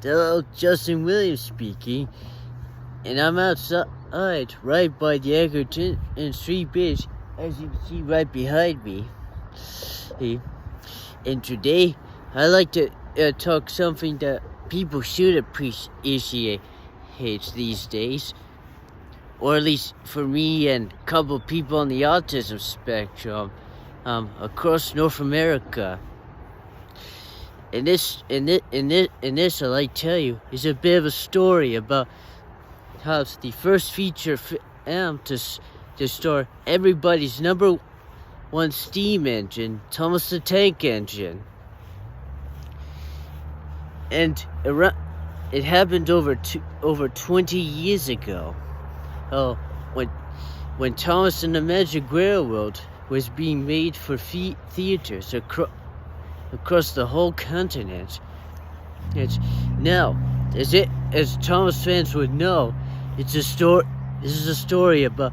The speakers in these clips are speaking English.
Hello, Justin Williams speaking, and I'm outside right by the Egerton and Street Bridge, as you can see right behind me. Hey, and today I like to talk something that people should appreciate these days, or at least for me and a couple people on the autism spectrum across North America. And this, I like to tell you, is a bit of a story about how it's the first feature film to star everybody's number one steam engine, Thomas the Tank Engine. And it happened over 20 years ago. Oh, when Thomas and the Magic Railroad was being made for theaters across the whole continent. It's now, as Thomas fans would know, this is a story about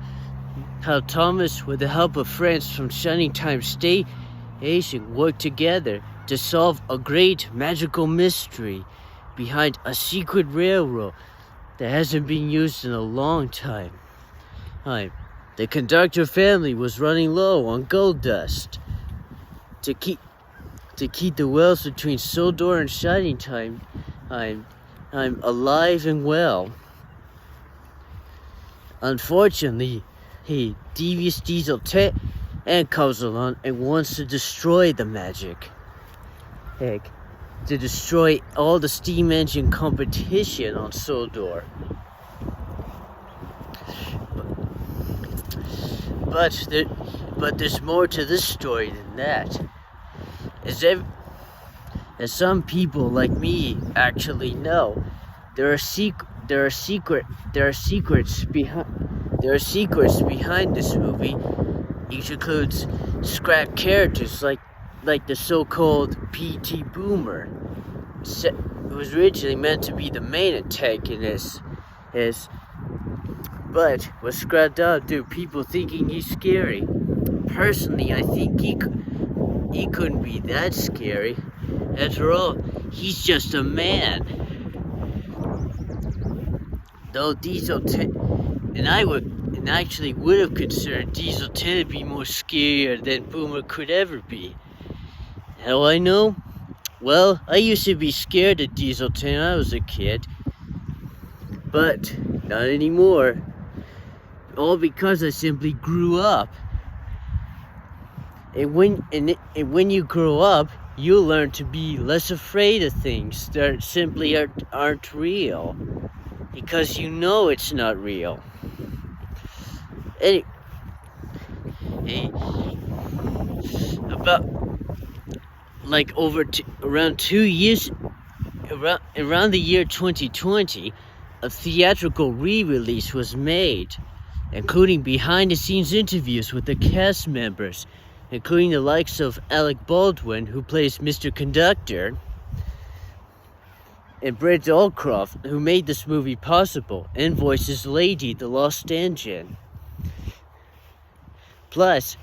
how Thomas, with the help of friends from Shining Time Station, worked together to solve a great magical mystery behind a secret railroad that hasn't been used in a long time. The conductor family was running low on gold dust. To keep the wells between Sodor and Shining Time, I'm alive and well. Unfortunately, devious Diesel Tank comes along and wants to destroy the magic. To destroy all the steam engine competition on Sodor. But there's more to this story than that. As some people like me actually know, there are secrets behind this movie. Each includes scrap characters like the so-called P.T. Boomer. It was originally meant to be the main antagonist, but was scrapped out due to people thinking he's scary. Personally, I think he couldn't be that scary. After all, he's just a man. Though Diesel and I would have considered Diesel 10 to be more scarier than Boomer could ever be. How I know? Well, I used to be scared of Diesel 10 when I was a kid, but not anymore. All because I simply grew up. And when you grow up, you'll learn to be less afraid of things that simply aren't real, because you know it's not real. About around 2 years, around the year 2020, a theatrical re-release was made, including behind-the-scenes interviews with the cast members, including the likes of Alec Baldwin, who plays Mr. Conductor, and Britt Allcroft, who made this movie possible and voices Lady, the Lost Engine. Plus,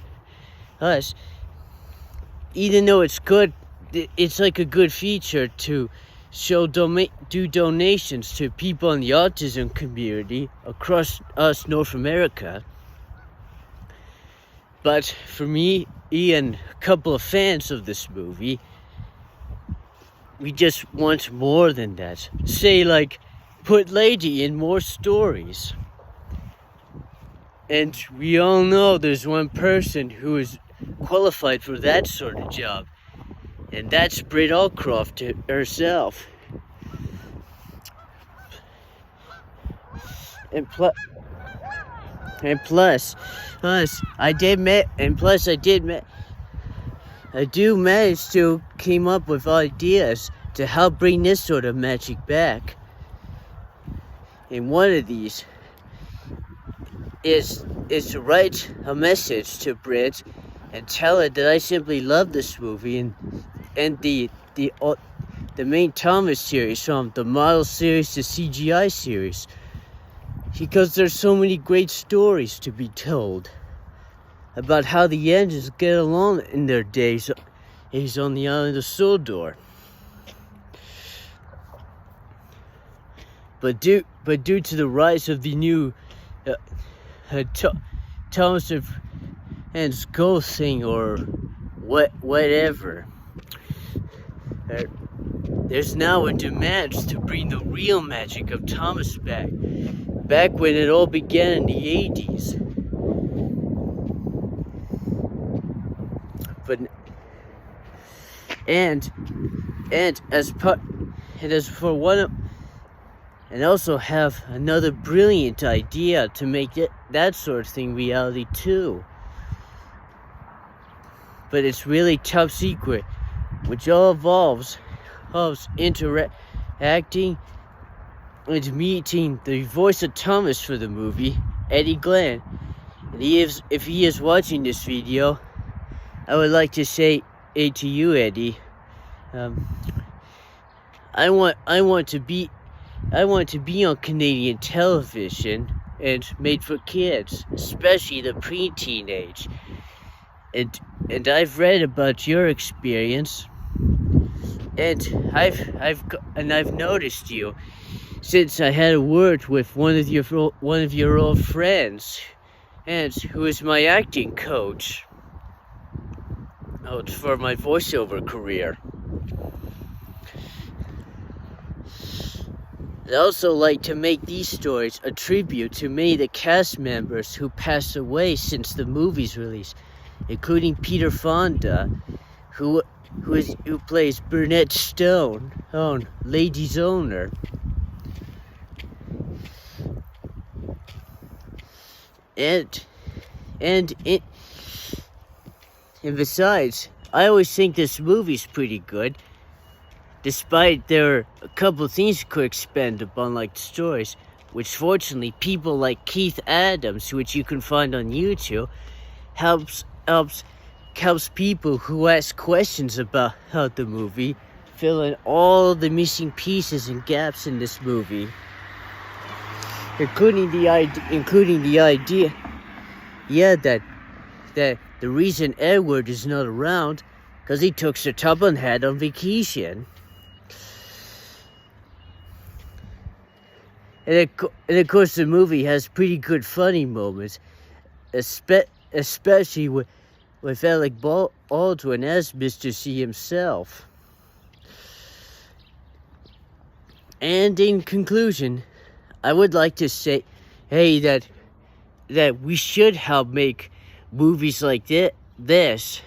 even though it's good, it's like a good feature to show do donations to people in the autism community across North America. But for me and a couple of fans of this movie, we just want more than that. Say, put Lady in more stories. And we all know there's one person who is qualified for that sort of job, and that's Britt Allcroft herself. And plus, I do manage to came up with ideas to help bring this sort of magic back. And one of these is to write a message to Britt and tell her that I simply love this movie and the main Thomas series, from the model series to CGI series, because there's so many great stories to be told about how the engines get along in their days on the island of Sodor. But due to the rise of the new Thomas and Skull thing or whatever, there's now a demand to bring the real magic of Thomas back when it all began in the 80s. But and also have another brilliant idea to make that sort of thing reality too. But it's really top secret, which all involves interacting and meeting the voice of Thomas for the movie, Eddie Glenn. And if he is watching this video, I would like to say to you, Eddie, I want to be on Canadian television and made for kids, especially the preteen age. And I've read about your experience, and I've noticed you since I had a word with one of your old friends, and who is my acting coach for my voiceover career. I'd also like to make these stories a tribute to many of the cast members who passed away since the movie's release, including Peter Fonda, who plays Burnett Stone, Lady's Owner. And besides, I always think this movie's pretty good, despite there are a couple of things you could expand upon, like the stories, which fortunately people like Keith Adams, which you can find on YouTube, helps people who ask questions about the movie fill in all the missing pieces and gaps in this movie, including the idea that the reason Edward is not around because he took Sir Tubman Head on vacation. And of course the movie has pretty good funny moments, especially with Alec Baldwin as Mr. C himself. And in conclusion, I would like to say, that we should help make movies like this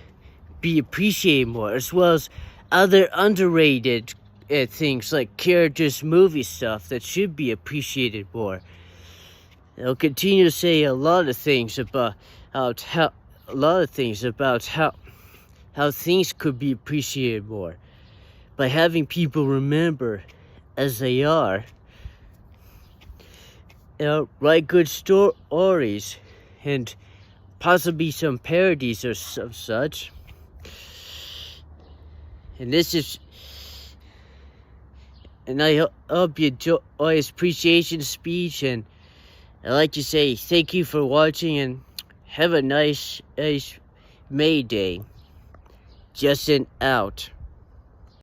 be appreciated more, as well as other underrated things like characters, movie stuff that should be appreciated more. I'll continue to say a lot of things about how things could be appreciated more by having people remember as they are. Write good stories and possibly some parodies or of such. And I hope you enjoy his appreciation speech, and I'd like to say thank you for watching and have a nice May Day. Justin out.